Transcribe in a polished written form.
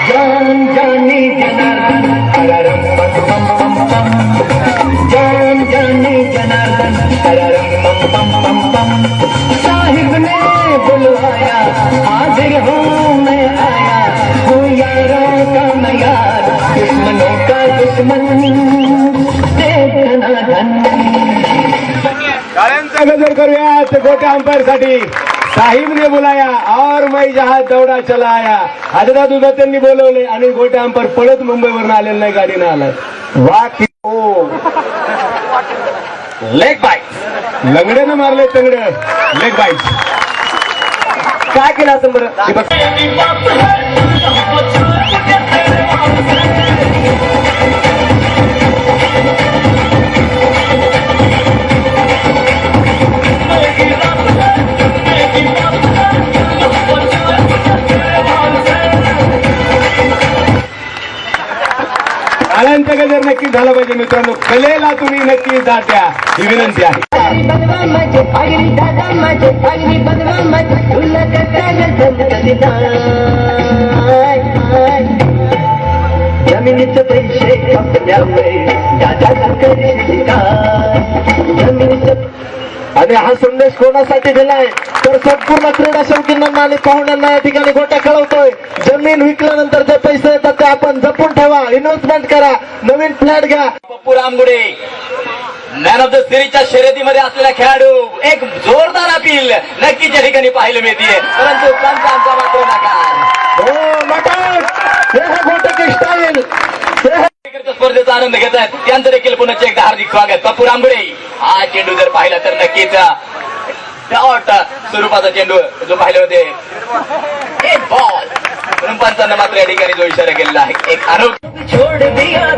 जान जाने जनार्दन तररम पम पम पम पम, जान जाने जनार्दन तररम पम पम पम पम। साहिब ने बुलवाया हाजिर हूँ मैं आया, हूँ यारों का मैं यार, दुश्मनों का दुश्मन देखना धन। टाळ्यांचा गजर करूया ते गोट्या अंपायर साठी। साहिब ने बुलाया और मैं जहाज दौडा चला आया। हाजरा दुधा त्यांनी बोलवले आणि गोट्या अंपायर पळत मुंबईवरून आलेला नाही, गाडीनं आलाय। वा की ओ लेग बाईट, लंगड्यानं मारले तंगड, लेग बाईट काय केलं असं बरं? टाळ्यांचा गजर नक्की झाला पाहिजे मित्रांनो, कलेला तुम्ही नक्की जात द्या ही विनंती आहे। जमिनीचे पैसे आणि हा संदेश कोणासाठी दिलाय तर संपूर्ण क्रीडा शौकीनांना आणि पाहुण्यांना या ठिकाणी गोट्या कळवतोय। जमीन विकल्यानंतर जे पैसे येतात ते आपण जपून ठेवा, इन्व्हेस्टमेंट करा, नवीन फ्लॅट घ्या। Pappu Ramgude man of the सिरीजच्या शर्यतीमध्ये असलेला खेळाडू, एक जोरदार अपील नक्कीच या ठिकाणी पाहायला मिळते, परंतु पंचांचा मात्र नकार। हो मटक, हे गोट्याची स्टाईल, स्पर्धेचा आनंद घेत आहेत त्यांचं देखील पुन्हा एकदा हार्दिक स्वागत। पप्पू रामगुडे हा चेंडू जर पाहिला तर नक्कीच शॉर्ट स्वरूपाचा चेंडू जो पाहिले होते, एक बॉल म्हणून पंचांना मात्र या ठिकाणी जो इशारा केलेला आहे, एक आरोप छोड़ दिया